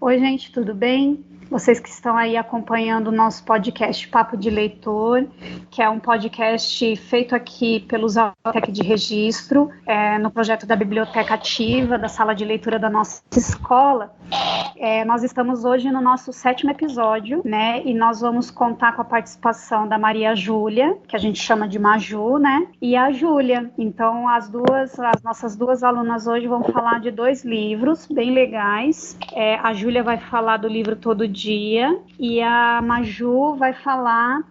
Oi, gente, tudo bem? Vocês que estão aí acompanhando o nosso podcast Papo de Leitor, que é um podcast feito aqui pelos Biblioteca de Registro, no projeto da Biblioteca Ativa, da sala de leitura da nossa escola. Nós estamos hoje no nosso 7º episódio, né? E nós vamos contar com a participação da Maria Júlia, que a gente chama de Maju, né? E a Júlia. Então, as nossas duas alunas hoje vão falar de 2 livros bem legais. A Júlia vai falar do livro Todo Dia e a Maju vai falar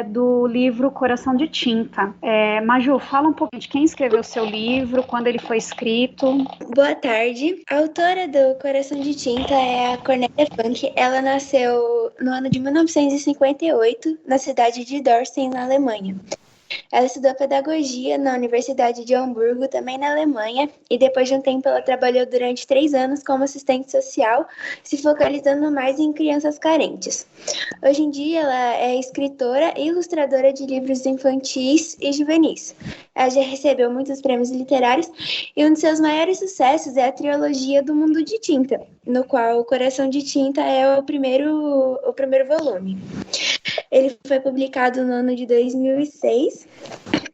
do livro Coração de Tinta. Maju, fala um pouquinho de quem escreveu o seu livro, quando ele foi escrito. Boa tarde. A autora do Coração de Tinta é a Cornélia Funke. Ela nasceu no ano de 1958, na cidade de Dorsten, na Alemanha. Ela estudou pedagogia na Universidade de Hamburgo, também na Alemanha, e depois de um tempo ela trabalhou durante 3 anos como assistente social, se focalizando mais em crianças carentes. Hoje em dia ela é escritora e ilustradora de livros infantis e juvenis. Ela já recebeu muitos prêmios literários e um de seus maiores sucessos é a trilogia do Mundo de Tinta, no qual o Coração de Tinta é o primeiro volume. Ele foi publicado no ano de 2006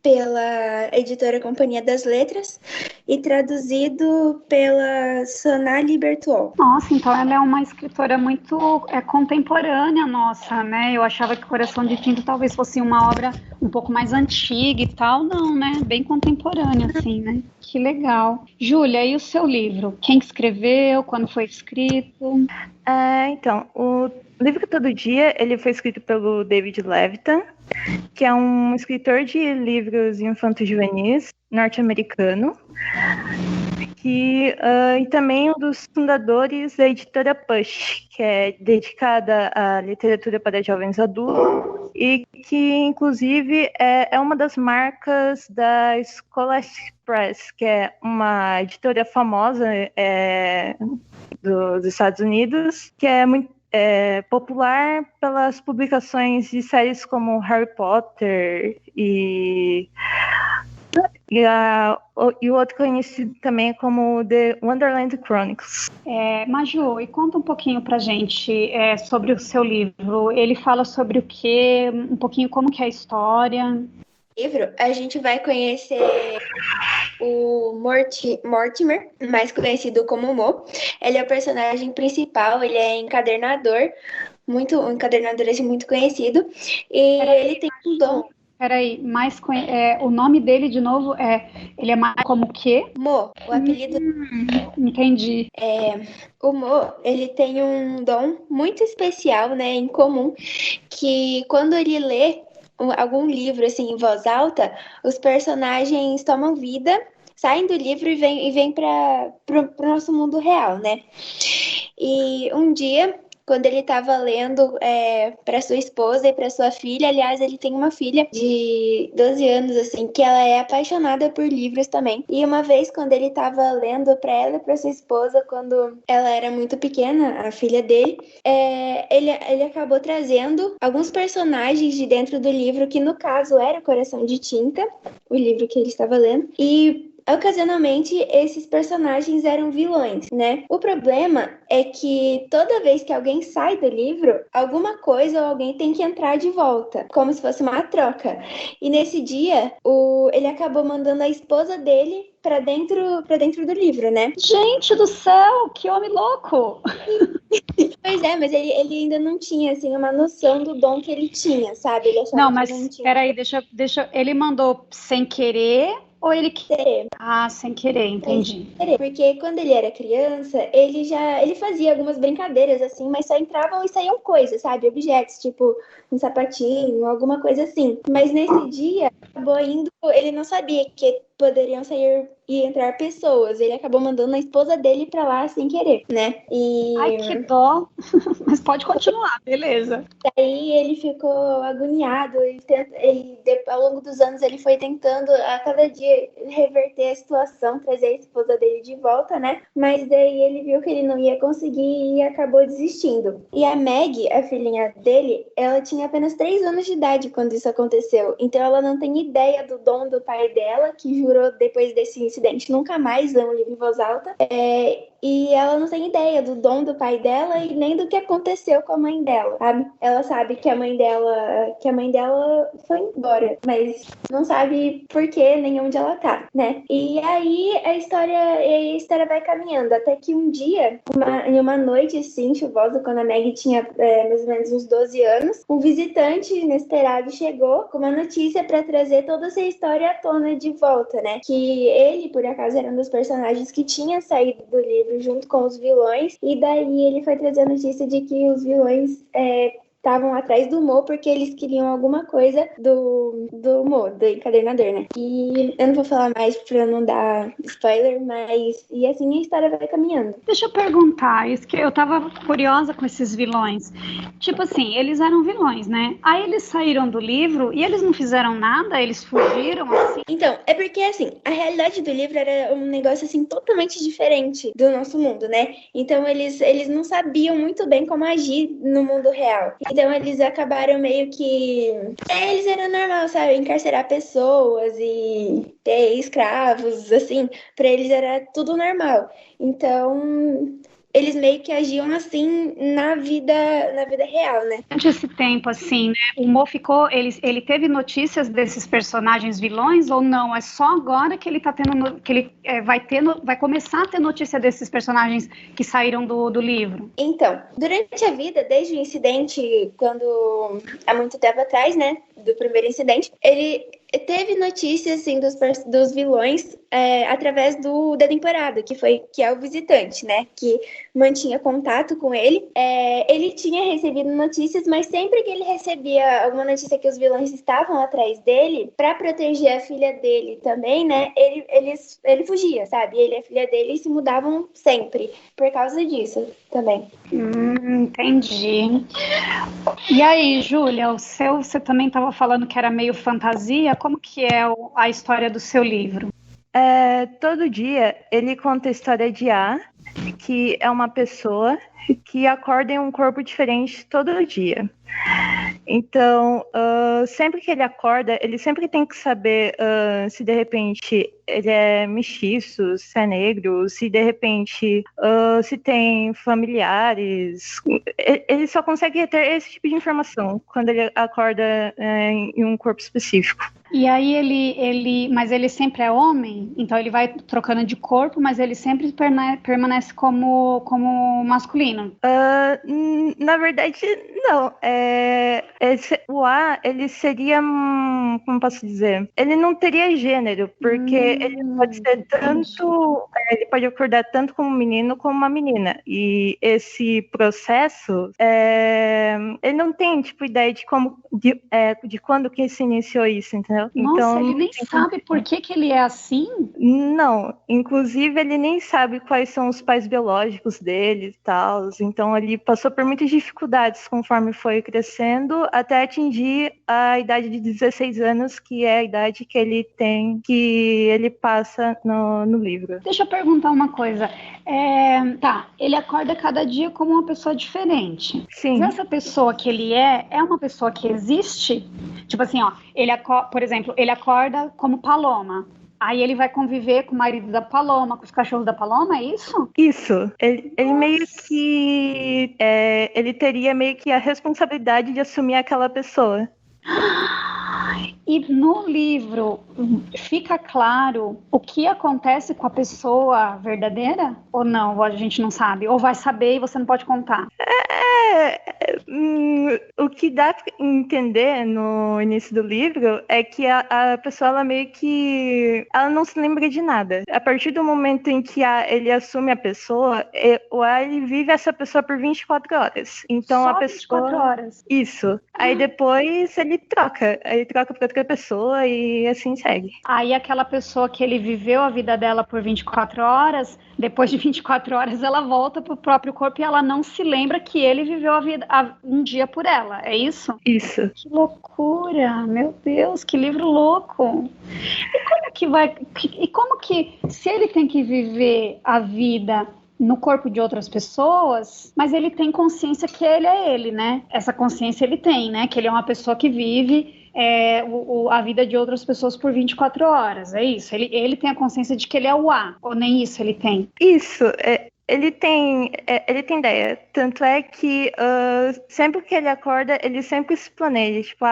pela editora Companhia das Letras e traduzido pela Sonali Bertuol. Nossa, então ela é uma escritora muito contemporânea nossa, né? Eu achava que Coração de Tinta talvez fosse uma obra um pouco mais antiga e tal. Não, né? Bem contemporânea, assim, né? Que legal. Júlia, e o seu livro? Quem escreveu? Quando foi escrito? Então, o livro Todo Dia, ele foi escrito pelo David Levitan, que é um escritor de livros infanto-juvenis norte-americano, e também um dos fundadores da editora Push, que é dedicada à literatura para jovens adultos e que, inclusive, é uma das marcas da Scholastic Press, que é uma editora famosa dos Estados Unidos, que é muito popular pelas publicações de séries como Harry Potter e o outro conhecido também como The Wonderland Chronicles. Maju, e conta um pouquinho pra gente sobre o seu livro. Ele fala sobre o quê? Um pouquinho como que é a história? Livro, a gente vai conhecer o Mortimer, mais conhecido como Mo. Ele é o personagem principal, ele é encadernador, um encadernador assim, muito conhecido, e ele tem um dom. Peraí, o nome dele de novo ele é mais como o quê? Mo, o apelido. Entendi. O Mo, ele tem um dom muito especial, né, em comum, que quando ele lê algum livro assim em voz alta, os personagens tomam vida, saem do livro e vêm para o nosso mundo real, né? E um dia, quando ele estava lendo para sua esposa e para sua filha, aliás, ele tem uma filha de 12 anos, assim, que ela é apaixonada por livros também. E uma vez, quando ele estava lendo para ela e para sua esposa, quando ela era muito pequena, a filha dele, ele acabou trazendo alguns personagens de dentro do livro, que no caso era Coração de Tinta, o livro que ele estava lendo, e ocasionalmente, esses personagens eram vilões, né? O problema é que toda vez que alguém sai do livro, alguma coisa ou alguém tem que entrar de volta, como se fosse uma troca. E nesse dia, ele acabou mandando a esposa dele pra dentro do livro, né? Gente do céu, que homem louco! Pois é, mas ele ainda não tinha, assim, uma noção do dom que ele tinha, sabe? Ele achava não, mas que não tinha. Peraí, deixa... Ele mandou sem querer ou ele querer? Sem querer, entendi. Porque quando ele era criança, ele fazia algumas brincadeiras, assim, mas só entravam e saíam coisas, sabe? Objetos, tipo um sapatinho, alguma coisa assim. Mas nesse dia, acabou indo, ele não sabia que poderiam sair e entrar pessoas. Ele acabou mandando a esposa dele pra lá sem querer, né? Ai, que dó! Mas pode continuar, beleza. Daí ele ficou agoniado, ao longo dos anos ele foi tentando a cada dia reverter a situação, trazer a esposa dele de volta, né? Mas daí ele viu que ele não ia conseguir e acabou desistindo. E a Meg, a filhinha dele, ela tinha apenas 3 anos de idade quando isso aconteceu. Então ela não tem ideia do dom do pai dela, que jurou depois desse incidente nunca mais ler um livro em voz alta. e ela não tem ideia do dom do pai dela e nem do que aconteceu com a mãe dela, sabe? Ela sabe que a mãe dela foi embora, mas não sabe por que nem onde ela tá, né? E aí a história vai caminhando até que um dia, em uma noite assim chuvosa, quando a Maggie tinha mais ou menos uns 12 anos, um visitante inesperado chegou com uma notícia para trazer toda essa história à tona de volta, né? Que ele, por acaso, era um dos personagens que tinha saído do livro junto com os vilões, e daí ele foi trazer a notícia de que os vilões estavam atrás do Mo porque eles queriam alguma coisa do Mo, do encadernador, né? E eu não vou falar mais pra não dar spoiler, mas e assim a história vai caminhando. Deixa eu perguntar, isso que eu tava curiosa com esses vilões. Tipo assim, eles eram vilões, né? Aí eles saíram do livro e eles não fizeram nada, eles fugiram assim. Então, é porque assim, a realidade do livro era um negócio assim totalmente diferente do nosso mundo, né? Então eles não sabiam muito bem como agir no mundo real. Então eles acabaram meio que... eles eram normal, sabe? Encarcerar pessoas e ter escravos, assim. Pra eles era tudo normal. Então... eles meio que agiam assim na vida real, né? Durante esse tempo, assim, né? O Mo ficou... Ele teve notícias desses personagens vilões ou não? É só agora que ele tá tendo... que ele vai começar a ter notícia desses personagens que saíram do livro? Então, durante a vida, desde o incidente, quando... há muito tempo atrás, né? Do primeiro incidente, ele teve notícias, assim, dos vilões através da temporada, que é o visitante, né? Que mantinha contato com ele. Ele tinha recebido notícias, mas sempre que ele recebia alguma notícia que os vilões estavam atrás dele, pra proteger a filha dele também, né? Ele fugia, sabe? Ele e a filha dele se mudavam sempre, por causa disso também. Entendi. E aí, Júlia, você também estava falando que era meio fantasia, como que é a história do seu livro? Todo dia ele conta a história de A, que é uma pessoa que acorda em um corpo diferente todo dia. Então, sempre que ele acorda, ele sempre tem que saber se de repente ele é mestiço, se é negro, se de repente se tem familiares. Ele só consegue ter esse tipo de informação quando ele acorda em um corpo específico. E aí mas ele sempre é homem? Então ele vai trocando de corpo, mas ele sempre permanece como masculino? Na verdade, não. O A, ele seria, como posso dizer? Ele não teria gênero, porque ele pode ser ele pode acordar tanto como um menino como uma menina. E esse processo, ele não tem, tipo, ideia de quando que se iniciou isso, entendeu? Nossa, então, ele nem sabe por que ele é assim? Não, inclusive ele nem sabe quais são os pais biológicos dele e tal. Então ele passou por muitas dificuldades conforme foi crescendo até atingir a idade de 16 anos, que é a idade que ele tem, que ele passa no livro. Deixa eu perguntar uma coisa. Ele acorda cada dia como uma pessoa diferente. Sim. Mas essa pessoa que ele é uma pessoa que existe? Tipo assim, ó, por exemplo, ele acorda como Paloma. Aí ele vai conviver com o marido da Paloma, com os cachorros da Paloma, é isso? Isso. Ele meio que... ele teria meio que a responsabilidade de assumir aquela pessoa. E no livro fica claro o que acontece com a pessoa verdadeira? Ou não? A gente não sabe? Ou vai saber e você não pode contar? O que dá pra entender no início do livro é que a pessoa, ela meio que... ela não se lembra de nada. A partir do momento em que ele assume a pessoa, ele vive essa pessoa por 24 horas. Então Só a pessoa... 24 horas? Isso. Aí depois ele troca. Aí troca pra outra pessoa e assim segue. Aí aquela pessoa que ele viveu a vida dela por 24 horas, depois de 24 horas ela volta pro próprio corpo e ela não se lembra que ele viveu a vida um dia por ela, é isso? Isso. Que loucura, meu Deus, que livro louco. E como que se ele tem que viver a vida no corpo de outras pessoas, mas ele tem consciência que ele é ele, né? Essa consciência ele tem, né? Que ele é uma pessoa que vive a vida de outras pessoas por 24 horas, é isso? Ele tem a consciência de que ele é o A, ou nem isso ele tem? Isso, Ele tem ideia. Tanto é que sempre que ele acorda, ele sempre se planeja. Tipo,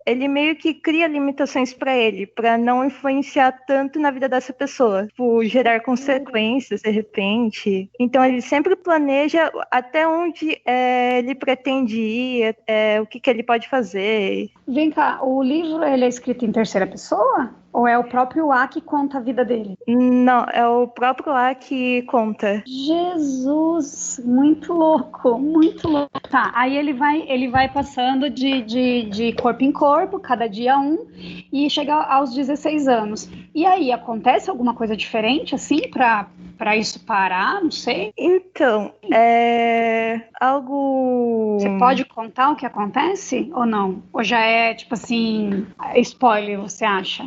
ele meio que cria limitações para ele, para não influenciar tanto na vida dessa pessoa. Tipo, gerar consequências de repente. Então ele sempre planeja até onde ele pretende ir, o que ele pode fazer. Vem cá, o livro ele é escrito em terceira pessoa? Ou é o próprio A que conta a vida dele? Não, é o próprio A que conta. Jesus, muito louco, muito louco. Tá, aí ele vai passando de corpo em corpo, cada dia um, e chega aos 16 anos. E aí, acontece alguma coisa diferente, assim, para isso parar? Não sei. Então, algo... Você pode contar o que acontece ou não? Ou já é, tipo assim, spoiler, você acha?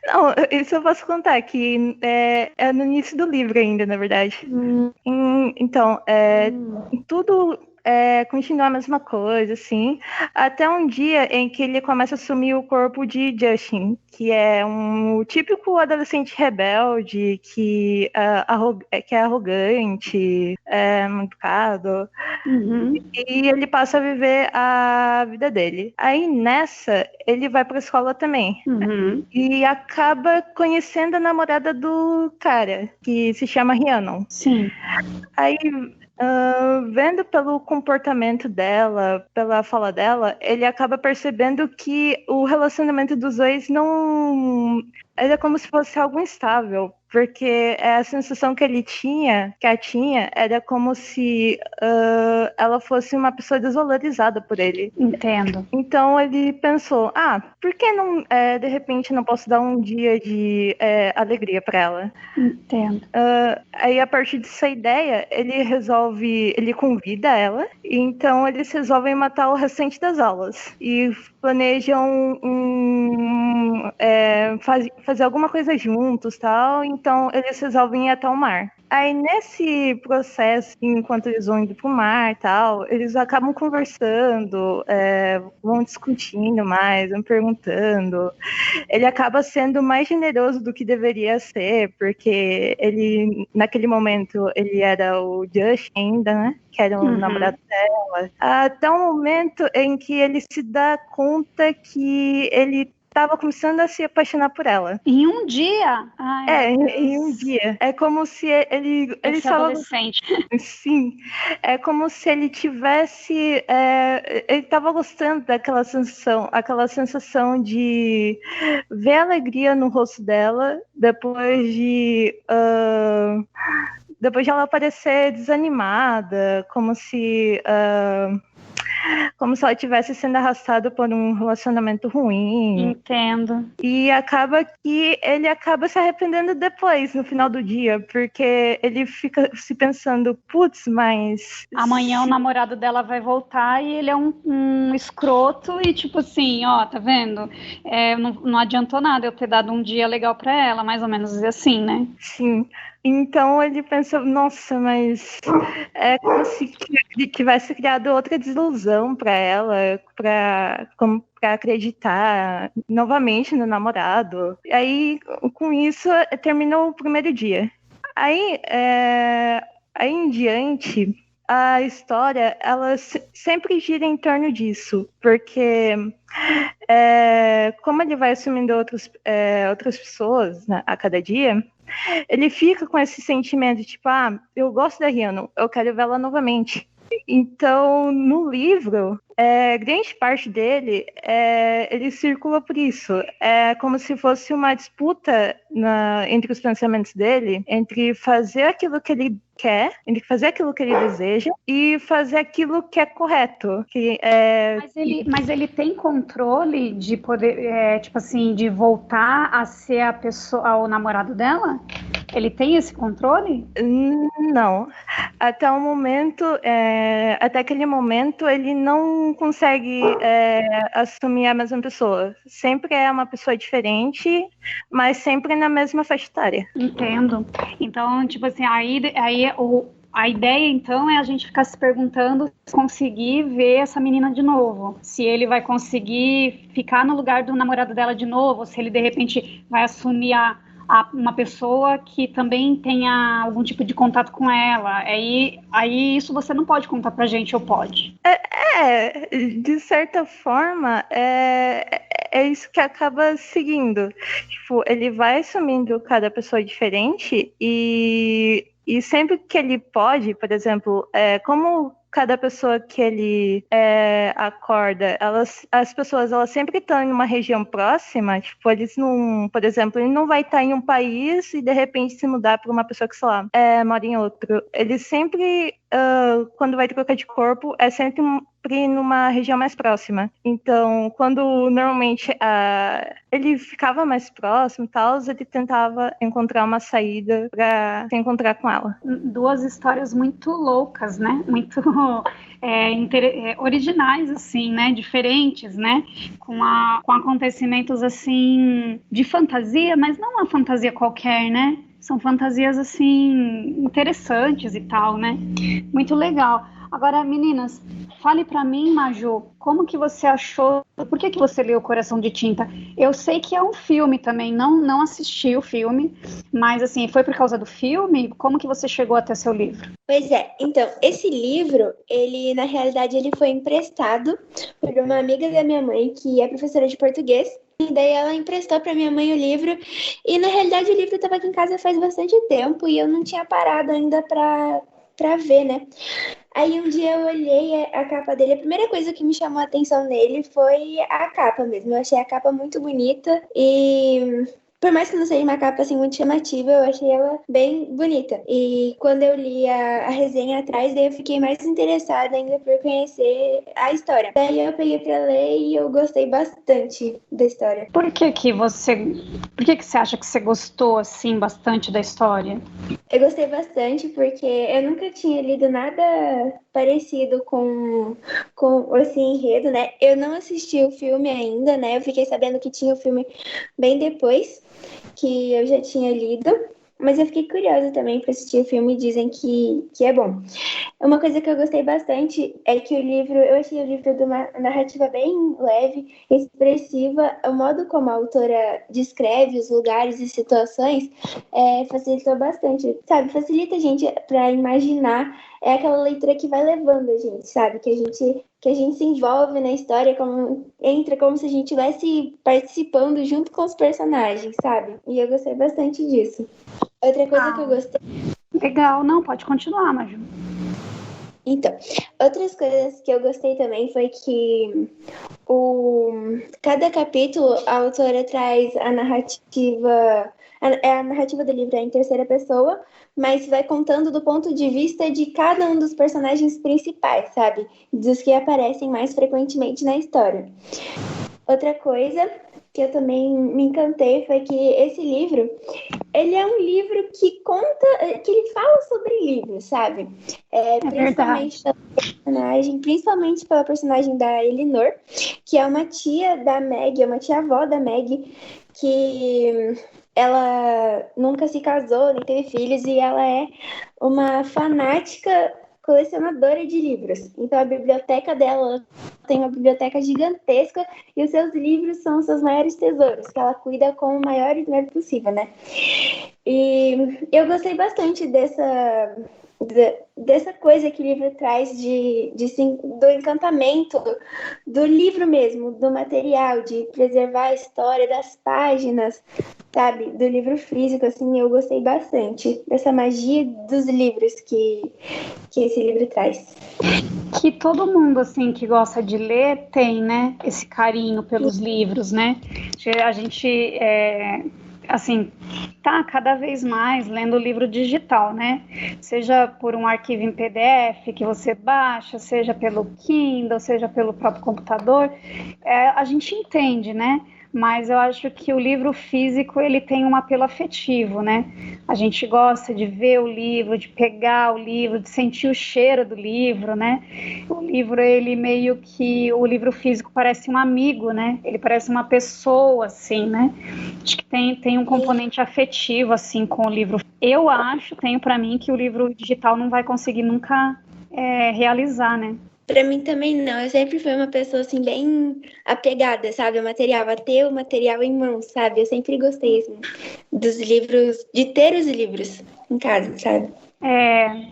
Não, isso eu posso contar, que é no início do livro ainda, na verdade. Então, tudo continua a mesma coisa, assim, até um dia em que ele começa a assumir o corpo de Justin, que é um típico adolescente rebelde, que é arrogante, muito educado. E ele passa a viver a vida dele. Aí nessa, ele vai pra escola também. E acaba conhecendo a namorada do cara, que se chama Rhiannon. Sim. Aí, vendo pelo comportamento dela, pela fala dela, ele acaba percebendo que o relacionamento dos dois não... Era como se fosse algo instável, porque a sensação que ela tinha, era como se ela fosse uma pessoa desvalorizada por ele. Entendo. Então ele pensou, por que não, de repente, não posso dar um dia de alegria para ela? Entendo. Aí, a partir dessa ideia, ele convida ela, e então eles resolvem matar o restante das aulas. E planejam fazer alguma coisa juntos, tal. Então eles resolvem ir até o mar. Aí nesse processo, enquanto eles vão indo pro mar e tal, eles acabam conversando, vão discutindo mais, vão perguntando. Ele acaba sendo mais generoso do que deveria ser, porque ele, naquele momento, ele era o Josh ainda, né? Que era o namorado dela. Até o momento em que ele se dá conta que ele estava começando a se apaixonar por ela. Em um dia? Ai, em um dia. É como se ele estava... adolescente. Sim. É como se ele tivesse... ele estava gostando daquela sensação de ver a alegria no rosto dela depois de ela parecer desanimada, como se ela estivesse sendo arrastada por um relacionamento ruim. Entendo. E acaba que ele acaba se arrependendo depois, no final do dia, porque ele fica se pensando, putz, mas... Amanhã o namorado dela vai voltar e ele é um escroto e tipo assim, ó, tá vendo? Não adiantou nada eu ter dado um dia legal pra ela, mais ou menos assim, né? Sim. Então ele pensa, nossa, mas é como se tivesse criado outra desilusão para ela, para acreditar novamente no namorado. E aí, com isso, terminou o primeiro dia. Aí em diante, a história, ela sempre gira em torno disso, porque como ele vai assumindo outras pessoas, né, a cada dia, ele fica com esse sentimento de tipo, eu gosto da Rhiannon, eu quero vê-la novamente. Então, no livro, grande parte dele, ele circula por isso. É como se fosse uma disputa entre os pensamentos dele, entre fazer aquilo que ele quer, entre fazer aquilo que ele deseja e fazer aquilo que é correto. Mas ele tem controle de poder, tipo assim, de voltar a ser a pessoa, o namorado dela? Ele tem esse controle? Não. Até o momento, até aquele momento, ele não consegue assumir a mesma pessoa. Sempre é uma pessoa diferente, mas sempre na mesma faixa etária. Entendo. Então, tipo assim, a ideia, então, é a gente ficar se perguntando se conseguir ver essa menina de novo. Se ele vai conseguir ficar no lugar do namorado dela de novo, se ele, de repente, vai assumir uma pessoa que também tenha algum tipo de contato com ela. Aí isso você não pode contar pra gente, ou pode? De certa forma, é isso que acaba seguindo. Tipo, ele vai assumindo cada pessoa diferente e sempre que ele pode, por exemplo, como cada pessoa que ele acorda, as pessoas elas sempre estão em uma região próxima, tipo, eles não, por exemplo, ele não vai estar em um país e de repente se mudar para uma pessoa que, sei lá, mora em outro. Ele sempre, quando vai trocar de corpo, é sempre numa região mais próxima. Então, quando normalmente ele ficava mais próximo e tal, ele tentava encontrar uma saída para se encontrar com ela. Duas histórias muito loucas, né? Muito originais, assim, né? Diferentes, né? Com acontecimentos, assim, de fantasia, mas não uma fantasia qualquer, né? São fantasias, assim, interessantes e tal, né? Muito legal. Agora, meninas, fale pra mim, Maju, como que você achou, por que você leu Coração de Tinta? Eu sei que é um filme também, não assisti o filme, mas assim, foi por causa do filme? Como que você chegou até seu livro? Pois é, então, esse livro, na realidade, ele foi emprestado por uma amiga da minha mãe, que é professora de português, e daí ela emprestou para minha mãe o livro, e na realidade o livro estava aqui em casa faz bastante tempo, e eu não tinha parado ainda para ver, né? Aí um dia eu olhei a capa dele, a primeira coisa que me chamou a atenção nele foi a capa mesmo. Eu achei a capa muito bonita e por mais que não seja uma capa assim muito chamativa, eu achei ela bem bonita. E quando eu li a resenha atrás, daí eu fiquei mais interessada ainda por conhecer a história. Daí eu peguei pra ler e eu gostei bastante da história. Por que você acha que você gostou assim bastante da história? Eu gostei bastante porque eu nunca tinha lido nada parecido com esse enredo, né? Eu não assisti o filme ainda, né? Eu fiquei sabendo que tinha o filme bem depois que eu já tinha lido, mas eu fiquei curiosa também para assistir o filme e dizem que é bom. Uma coisa que eu gostei bastante é que eu achei o livro de uma narrativa bem leve, expressiva. O modo como a autora descreve os lugares e situações facilitou bastante, sabe? Facilita a gente para imaginar. É aquela leitura que vai levando a gente, sabe? Que a gente se envolve na história, entra como se a gente estivesse participando junto com os personagens, sabe? E eu gostei bastante disso. Outra coisa que eu gostei... Legal, não, pode continuar, Maju. Então, outras coisas que eu gostei também foi que cada capítulo a autora traz a narrativa do livro em terceira pessoa, mas vai contando do ponto de vista de cada um dos personagens principais, sabe? Dos que aparecem mais frequentemente na história. Outra coisa que eu também me encantei foi que esse livro, ele é um livro que ele fala sobre livros, sabe? Principalmente pela personagem da Elinor, que é uma tia da Meg, uma tia-avó da Meg, que ela nunca se casou, nem teve filhos, e ela é uma fanática colecionadora de livros. Então a biblioteca dela tem uma biblioteca gigantesca e os seus livros são os seus maiores tesouros, que ela cuida com o maior esmero possível, né? E eu gostei bastante dessa coisa que o livro traz do encantamento do livro mesmo, do material, de preservar a história das páginas, sabe, do livro físico, assim, eu gostei bastante dessa magia dos livros que esse livro traz. Que todo mundo, assim, que gosta de ler tem, né, esse carinho pelos livros, né? A gente, assim, tá cada vez mais lendo livro digital, né? Seja por um arquivo em PDF que você baixa, seja pelo Kindle, seja pelo próprio computador, a gente entende, né? Mas eu acho que o livro físico, ele tem um apelo afetivo, né? A gente gosta de ver o livro, de pegar o livro, de sentir o cheiro do livro, né? O livro, o livro físico parece um amigo, né? Ele parece uma pessoa, assim, né? Acho que tem um componente afetivo, assim, com o livro. Tenho para mim que o livro digital não vai conseguir nunca realizar, né? Pra mim também não. Eu sempre fui uma pessoa, assim, bem apegada, sabe? Ao material, a ter o material em mãos, sabe? Eu sempre gostei, assim, dos livros, de ter os livros em casa, sabe?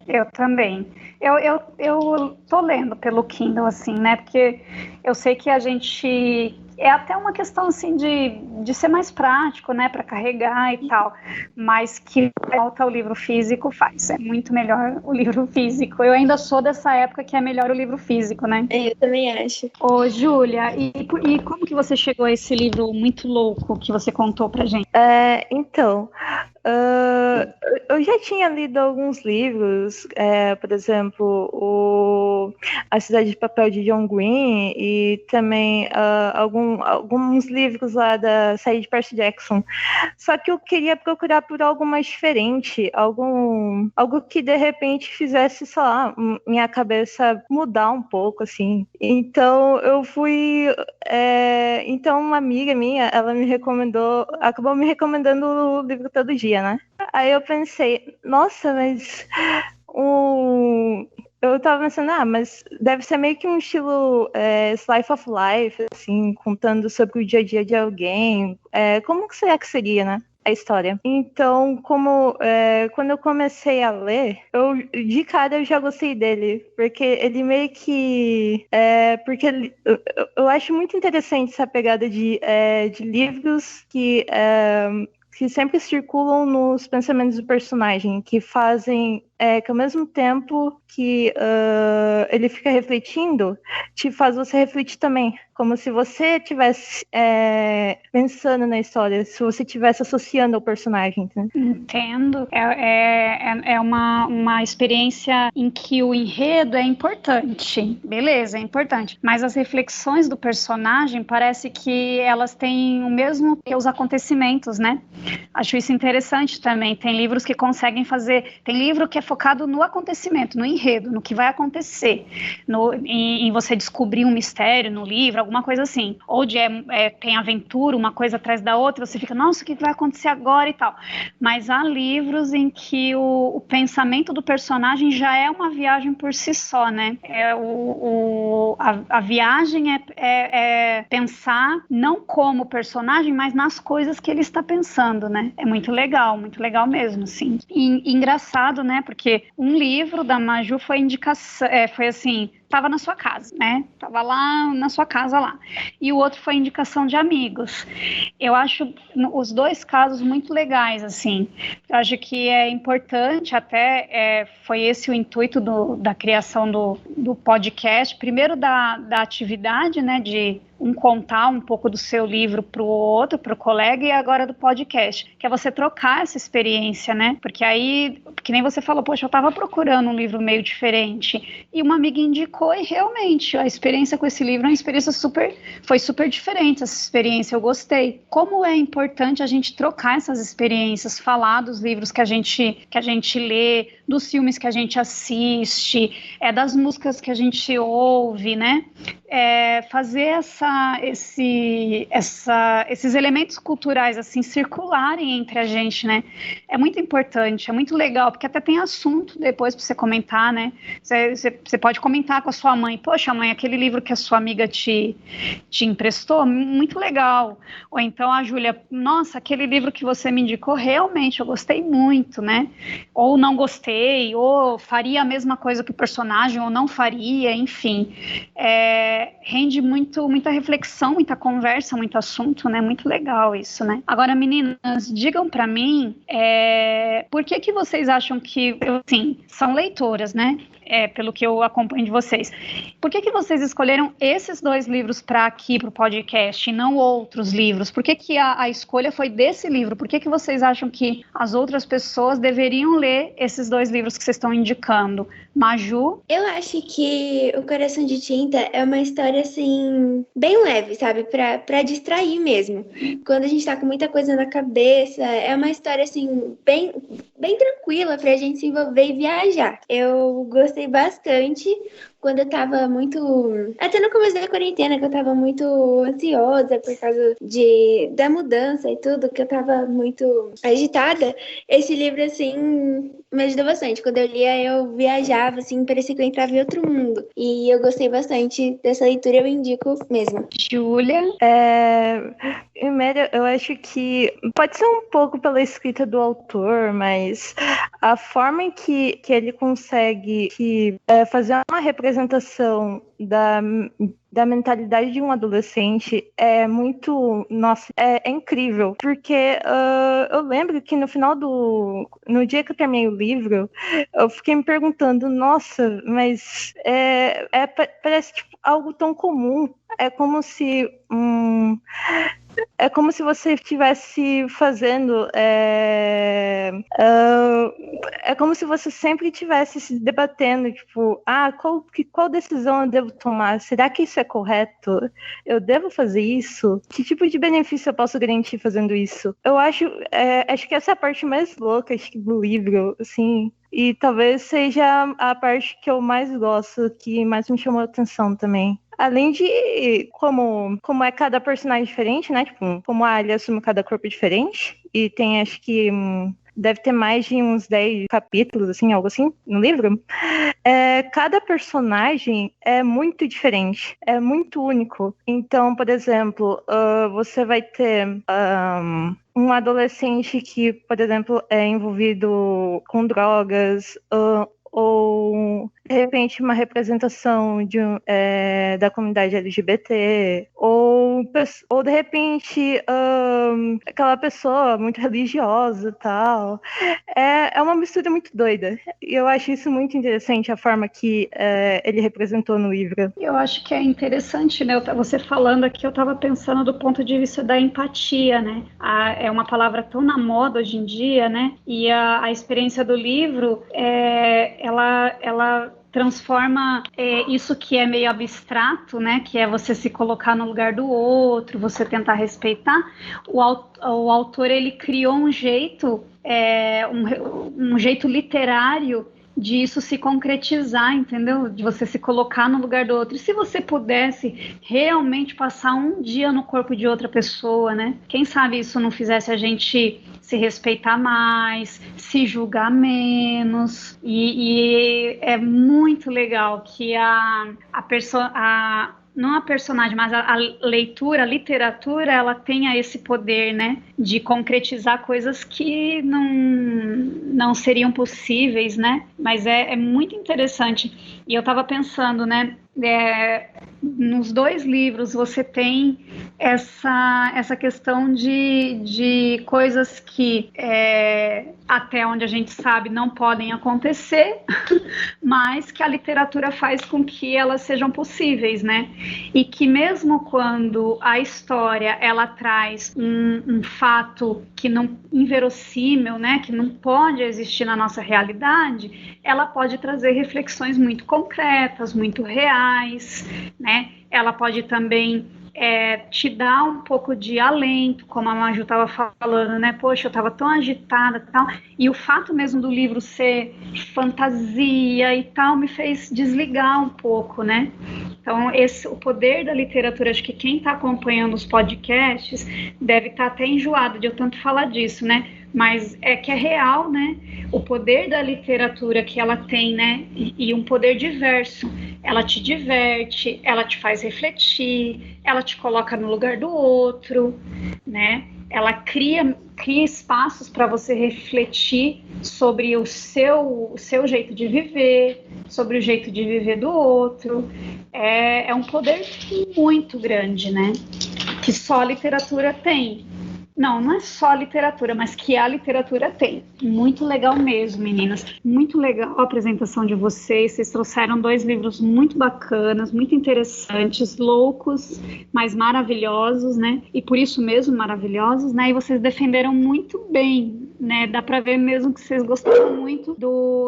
Eu também. Eu tô lendo pelo Kindle, assim, né? Porque eu sei que a gente. É até uma questão, assim, de ser mais prático, né? Para carregar e tal. Mas que falta o livro físico faz. É muito melhor o livro físico. Eu ainda sou dessa época que é melhor o livro físico, né? Eu também acho. Ô, Júlia, e como que você chegou a esse livro muito louco que você contou pra gente? Então, eu já tinha lido alguns livros, por exemplo, A Cidade de Papel de John Green e também alguns livros lá da série de Percy Jackson. Só que eu queria procurar por algo mais diferente, algo que de repente fizesse, sei lá, minha cabeça mudar um pouco, assim. Então eu fui. Então uma amiga minha, ela acabou me recomendando o livro Todo Dia, né? Aí eu pensei, nossa, mas eu tava pensando, mas deve ser meio que um estilo slice of life, assim, contando sobre o dia a dia de alguém. Como que será que seria, né? A história. Então, quando eu comecei a ler, de cara eu já gostei dele, porque ele meio que eu acho muito interessante essa pegada de livros que sempre circulam nos pensamentos do personagem, que fazem que ao mesmo tempo que ele fica refletindo, te faz você refletir também, como se você estivesse pensando na história, se você estivesse associando ao personagem. Né? Entendo. É uma experiência em que o enredo é importante. Beleza, é importante. Mas as reflexões do personagem parece que elas têm o mesmo que os acontecimentos, né? Acho isso interessante também. Tem livros que conseguem fazer... Tem livro que é focado no acontecimento, no enredo, no que vai acontecer. Em você descobrir um mistério no livro, alguma coisa assim. Ou tem aventura, uma coisa atrás da outra, você fica, nossa, o que vai acontecer agora e tal. Mas há livros em que o pensamento do personagem já é uma viagem por si só, né? A viagem é pensar não como personagem, mas nas coisas que ele está pensando, né? É muito legal mesmo, assim. E engraçado, né? Porque um livro da Maju foi indicação, foi assim, estava na sua casa, né? Tava lá na sua casa lá. E o outro foi indicação de amigos. Eu acho os dois casos muito legais, assim. Eu acho que é importante, até foi esse o intuito da criação do podcast. Primeiro da atividade, né? De contar um pouco do seu livro para o outro, para o colega, e agora do podcast, que é você trocar essa experiência, né? Porque aí, que nem você falou, poxa, eu estava procurando um livro meio diferente, e uma amiga indicou, e realmente, a experiência com esse livro é uma experiência foi super diferente, essa experiência, eu gostei. Como é importante a gente trocar essas experiências, falar dos livros que a gente lê, dos filmes que a gente assiste, das músicas que a gente ouve, né? Fazer esses elementos culturais assim circularem entre a gente, né? É muito importante, é muito legal, porque até tem assunto depois para você comentar, né? Você pode comentar com a sua mãe, poxa, mãe, aquele livro que a sua amiga te emprestou, muito legal. Ou então a Júlia, nossa, aquele livro que você me indicou, realmente eu gostei muito, né? Ou não gostei, ou faria a mesma coisa que o personagem, ou não faria, enfim. Rende muita reflexão, muita conversa, muito assunto, né? Muito legal isso, né? Agora, meninas, digam pra mim, por que vocês acham que, assim, são leitoras, né? Pelo que eu acompanho de vocês. Por que vocês escolheram esses dois livros para aqui, para o podcast, e não outros livros? Por que a escolha foi desse livro? Por que vocês acham que as outras pessoas deveriam ler esses dois livros que vocês estão indicando? Maju? Eu acho que O Coração de Tinta é uma história, assim, bem leve, sabe? Pra distrair mesmo. Quando a gente tá com muita coisa na cabeça, é uma história, assim, bem tranquila pra gente se envolver e viajar. Eu gostei bastante quando eu tava muito... Até no começo da quarentena, que eu tava muito ansiosa por causa da mudança e tudo, que eu tava muito agitada. Esse livro, assim, me ajudou bastante. Quando eu lia, eu viajava, assim, parecia que eu entrava em outro mundo. E eu gostei bastante dessa leitura, eu indico mesmo. Júlia? Em média, eu acho que pode ser um pouco pela escrita do autor, mas a forma em que ele consegue fazer uma representação da mentalidade de um adolescente é muito, nossa, é incrível, porque eu lembro que no dia que eu terminei o livro, eu fiquei me perguntando, nossa, mas parece tipo, algo tão comum, é como se você estivesse fazendo. É como se você sempre estivesse se debatendo, tipo, qual decisão eu devo tomar? Será que isso é correto? Eu devo fazer isso? Que tipo de benefício eu posso garantir fazendo isso? Eu acho que essa é a parte mais louca do livro, assim. E talvez seja a parte que eu mais gosto, que mais me chamou a atenção também. Além de como é cada personagem diferente, né? Tipo, como a Alia assume cada corpo diferente. E tem, acho que, deve ter mais de uns 10 capítulos, assim, algo assim, no livro. Cada personagem é muito diferente, é muito único. Então, por exemplo, você vai ter um adolescente que, por exemplo, é envolvido com drogas, ou de repente uma representação da comunidade LGBT, ou de repente aquela pessoa muito religiosa e tal. É uma mistura muito doida. E eu acho isso muito interessante, a forma que ele representou no livro. Eu acho que é interessante, né? Você falando aqui, eu estava pensando do ponto de vista da empatia, né? É uma palavra tão na moda hoje em dia, né? E a experiência do livro, ela transforma isso que é meio abstrato, né? Que é você se colocar no lugar do outro, você tentar respeitar. O autor, ele criou um jeito, um jeito literário de isso se concretizar, entendeu? De você se colocar no lugar do outro. E se você pudesse realmente passar um dia no corpo de outra pessoa, né? Quem sabe isso não fizesse a gente se respeitar mais, se julgar menos. E é muito legal que não a personagem, mas a leitura, a literatura, ela tenha esse poder, né, de concretizar coisas que não seriam possíveis, né, mas é muito interessante. E eu estava pensando, né, nos dois livros você tem essa questão de coisas que até onde a gente sabe não podem acontecer, mas que a literatura faz com que elas sejam possíveis, né? E que mesmo quando a história ela traz um fato que não inverossímil, né? Que não pode existir na nossa realidade, ela pode trazer reflexões muito concretas, muito reais, né? Ela pode também te dar um pouco de alento, como a Maju estava falando, né? Poxa, eu estava tão agitada e tal. E o fato mesmo do livro ser fantasia e tal me fez desligar um pouco, né? Então, o poder da literatura, acho que quem está acompanhando os podcasts deve estar até enjoado de eu tanto falar disso, né? Mas é que é real, né? O poder da literatura que ela tem, né? E um poder diverso. Ela te diverte, ela te faz refletir, ela te coloca no lugar do outro, né? Ela cria espaços para você refletir sobre o seu jeito de viver, sobre o jeito de viver do outro. É um poder muito grande, né? Que só a literatura tem. Não é só a literatura, mas que a literatura tem. Muito legal mesmo, meninas. Muito legal a apresentação de vocês. Vocês trouxeram 2 livros muito bacanas, muito interessantes, loucos, mas maravilhosos, né? E por isso mesmo maravilhosos, né? E vocês defenderam muito bem, né? Dá para ver mesmo que vocês gostaram muito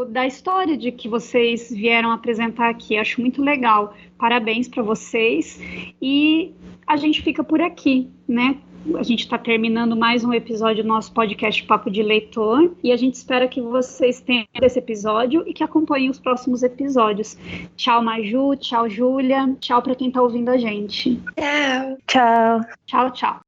da história de que vocês vieram apresentar aqui. Acho muito legal. Parabéns para vocês. E a gente fica por aqui, né? A gente está terminando mais um episódio do nosso podcast Papo de Leitor e a gente espera que vocês tenham esse episódio e que acompanhem os próximos episódios. Tchau, Maju, tchau, Júlia, tchau para quem está ouvindo a gente. Tchau. Tchau. Tchau, tchau.